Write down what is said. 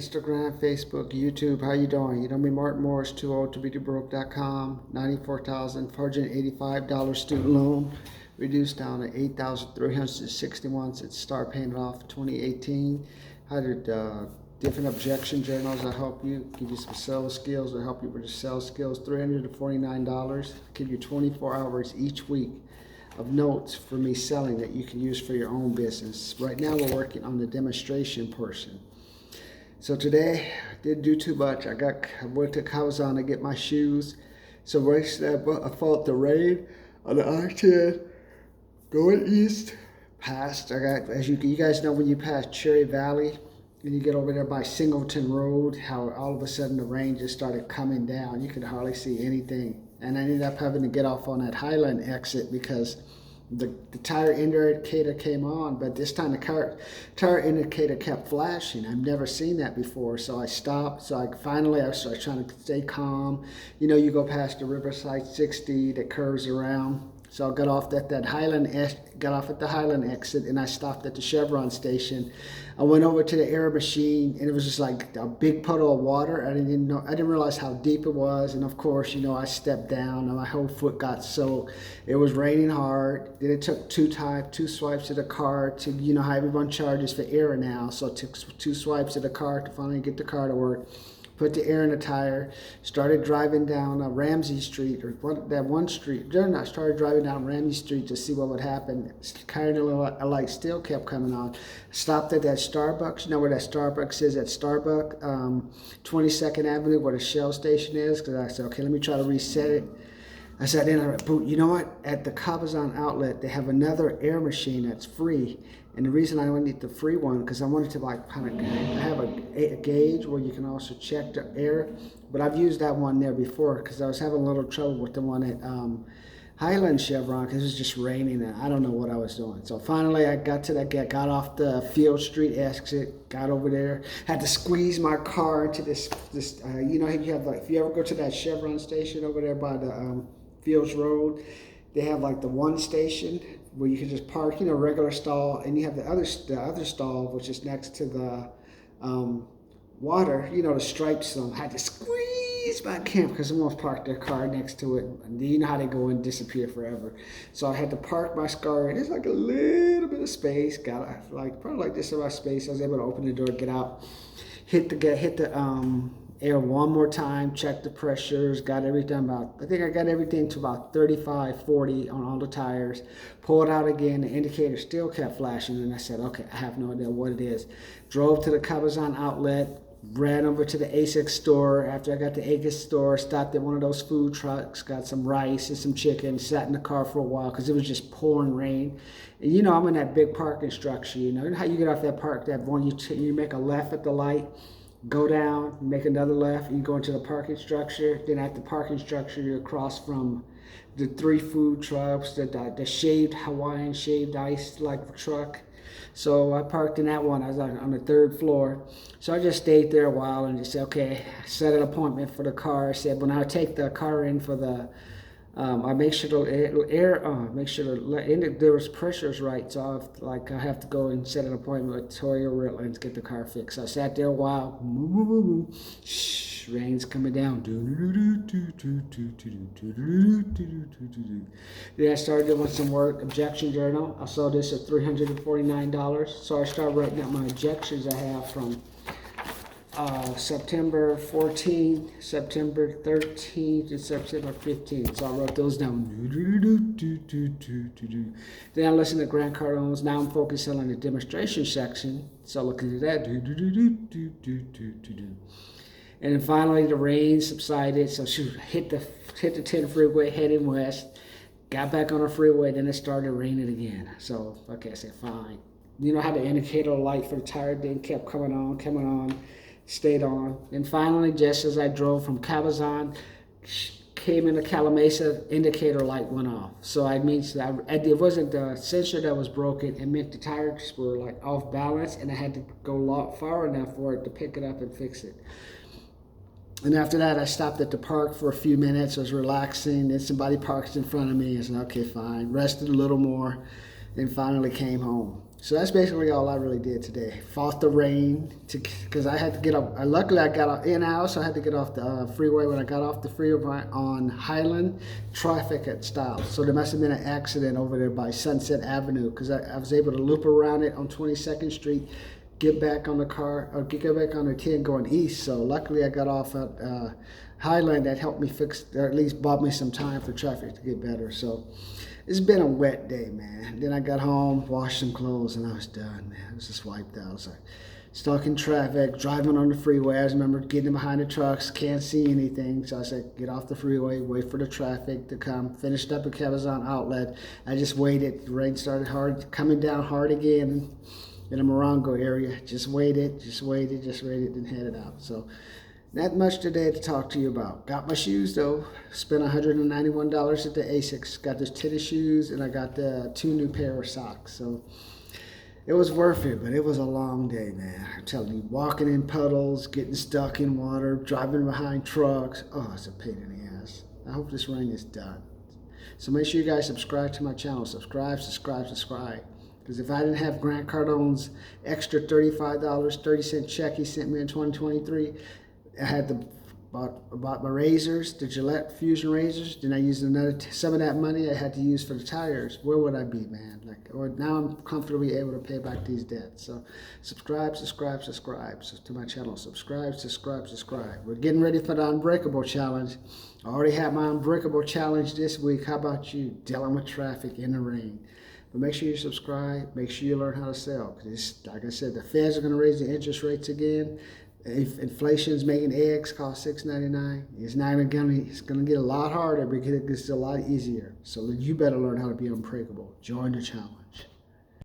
Instagram, Facebook, YouTube. How you doing? You know me, Martin Morris, too old to be broke.com. $94,485 student loan, reduced down to $8,361 since start paying it off in 2018. Had different objection journals that help you, give you some sales skills, that help you with your sales skills. $349. Give you 24 hours each week of notes for me selling that you can use for your own business. Right now we're working on the demonstration portion. So today I didn't do too much. I went to Cabazon to get my shoes. So right I felt the rain on the I-10 going east past. As you guys know, when you pass Cherry Valley and you get over there by Singleton Road, how all of a sudden the rain just started coming down. You could hardly see anything. And I ended up having to get off on that Highland exit because the tire indicator came on, but this time the tire indicator kept flashing. I've never seen that before, so I stopped. So I started trying to stay calm. You know, you go past the Riverside 60 that curves around. So I got off at the Highland exit, and I stopped at the Chevron station. I went over to the air machine, and it was just like a big puddle of water. I didn't realize how deep it was, and of course, you know, I stepped down, and my whole foot got soaked. It was raining hard. Then it took two swipes of the car to, you know how everyone charges for air now. So it took two swipes of the car to finally get the car to work. Put the air in the tire, started driving down Ramsey Street, or that one street. Then I started driving down Ramsey Street to see what would happen. Kind of a light still kept coming on. Stopped at that Starbucks. You know where that Starbucks is? At Starbucks, 22nd Avenue, where the Shell station is. Because I said, okay, let me try to reset it. I said, you know what? At the Cabazon outlet, they have another air machine that's free. And the reason I only need the free one, because I wanted to have a gauge where you can also check the air. But I've used that one there before because I was having a little trouble with the one at Highland Chevron because it was just raining and I don't know what I was doing. So finally I got off the Field Street exit, got over there, had to squeeze my car into this you know, you have if you ever go to that Chevron station over there by the Fields Road, they have like the one station where you can just park, you know, regular stall, and you have the other stall which is next to the water, you know, the stripes. I had to squeeze my camp because someone parked their car next to it. And you know how they go and disappear forever. So I had to park my car, and there's like a little bit of space. Got probably like this amount of space. I was able to open the door, get out, hit the air one more time, check the pressures, got everything I think I got everything to about 35, 40 on all the tires. Pulled out again, the indicator still kept flashing, and I said, okay, I have no idea what it is. Drove to the Cabazon outlet, ran over to the ASIC store. After I got to the ASIC store, stopped at one of those food trucks, got some rice and some chicken, sat in the car for a while because it was just pouring rain. And you know, I'm in that big parking structure, you know how you get off that one, you make a left at the light, go down, make another left, you go into the parking structure. Then at the parking structure, you're across from the 3 food trucks, the shaved Hawaiian shaved ice like truck. So I parked in that one. I was on the 3rd floor. So I just stayed there a while and just said, okay, set an appointment for the car. I said, when I take the car in for the I make sure there was pressures right, so I have to go and set an appointment with Toya Ritland to get the car fixed. So I sat there a while. Shh, rain's coming down. Then I started doing some work, objection journal. I saw this at $349, so I started writing out my objections I have from September 14th, September 13th, and September 15th. So I wrote those down. Then I listened to Grant Cardone's. Now I'm focusing on the demonstration section. So looking at that. And then finally the rain subsided. So hit the 10 freeway heading west. Got back on the freeway. Then it started raining again. So okay, I said fine. You know how the indicator light for the tire then kept coming on. Stayed on. And finally, just as I drove from Cabazon, came into Calimese, indicator light went off. So it wasn't the sensor that was broken. It meant the tires were like off balance, and I had to go far enough for it to pick it up and fix it. And after that, I stopped at the park for a few minutes. I was relaxing. Then somebody parked in front of me. I said, okay, fine. Rested a little more. and finally came home. So that's basically all I really did today. Fought the rain because I had to get off. Luckily, I got off in and out, so I had to get off the freeway. When I got off the freeway on Highland, traffic had stopped. So there must have been an accident over there by Sunset Avenue because I was able to loop around it on 22nd Street, get back on the car, or get back on the 10 going east. So luckily, I got off at Highland. That helped me fix, or at least bought me some time for traffic to get better. So it's been a wet day, man. Then I got home, washed some clothes, and I was done, man. I was just wiped out. I was like stuck in traffic, driving on the freeway. I remember getting behind the trucks, can't see anything. So I said, get off the freeway, wait for the traffic to come. Finished up at Cabazon outlet. I just waited. The rain started hard, coming down hard again in the Morongo area. Just waited, and headed out. So not much today to talk to you about. Got my shoes though. Spent $191 at the Asics. Got those tennis shoes and I got the 2 new pair of socks. So it was worth it, but it was a long day, man. I'm telling you, walking in puddles, getting stuck in water, driving behind trucks. Oh, it's a pain in the ass. I hope this rain is done. So make sure you guys subscribe to my channel. Subscribe. Because if I didn't have Grant Cardone's extra $35, 30-cent check he sent me in 2023, I had bought my razors, the Gillette Fusion razors. Then I used some of that money I had to use for the tires. Where would I be, man? Or now I'm comfortably able to pay back these debts. So subscribe to my channel. Subscribe. We're getting ready for the Unbreakable Challenge. I already had my Unbreakable Challenge this week. How about you? Dealing with traffic in the rain. But make sure you subscribe. Make sure you learn how to sell. Because like I said, the Feds are going to raise the interest rates again. If inflation's making eggs cost $6.99, it's gonna get a lot harder because it gets a lot easier. So you better learn how to be unbreakable. Join the challenge.